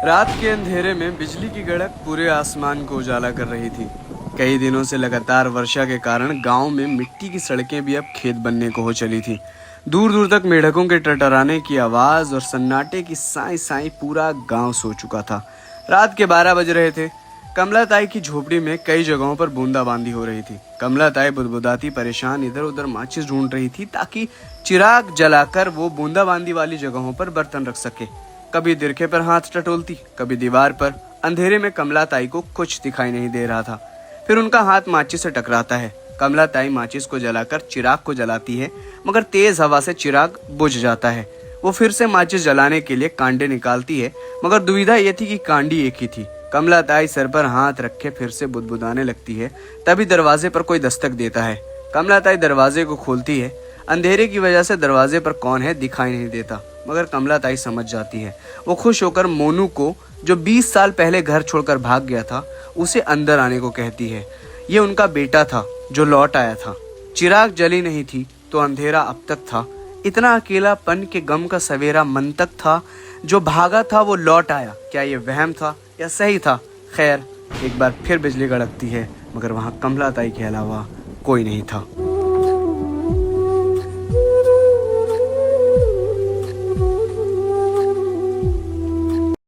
रात के अंधेरे में बिजली की कड़क पूरे आसमान को उजाला कर रही थी। कई दिनों से लगातार वर्षा के कारण गांव में मिट्टी की सड़कें भी अब खेत बनने को हो चली थी। दूर दूर तक मेढकों के टटराने की आवाज और सन्नाटे की साई साई पूरा गांव सो चुका था। रात के 12 बज रहे थे। कमला ताई की झोपड़ी में कई जगहों पर बूंदाबांदी हो रही थी। कमला ताई बुदबुदाती परेशान इधर उधर माचिस ढूंढ रही थी ताकि चिराग जलाकर वो बूंदाबांदी वाली जगहों पर बर्तन रख सके। कभी दिरखे पर हाथ टटोलती, कभी दीवार पर। अंधेरे में कमला ताई को कुछ दिखाई नहीं दे रहा था। फिर उनका हाथ माचिस से टकराता है। कमला ताई माचिस को जलाकर चिराग को जलाती है, मगर तेज हवा से चिराग बुझ जाता है। वो फिर से माचिस जलाने के लिए कांडे निकालती है, मगर दुविधा ये थी कि कांडी एक ही थी। कमला ताई सर पर हाथ रखे फिर से बुदबुदाने लगती है। तभी दरवाजे पर कोई दस्तक देता है। कमला ताई दरवाजे को खोलती है। अंधेरे की वजह से दरवाजे पर कौन है दिखाई नहीं देता, मगर कमला ताई समझ जाती है। वो खुश होकर मोनू को, जो 20 साल पहले घर छोड़कर भाग गया था, उसे अंदर आने को कहती है। ये उनका बेटा था जो लौट आया था। चिराग जली नहीं थी तो अंधेरा अब तक था। इतना अकेलापन के गम का सवेरा मन तक था। जो भागा था वो लौट आया। क्या ये वहम था या सही था? खैर, एक बार फिर बिजली कड़कती है, मगर वहां कमला ताई के अलावा कोई नहीं था।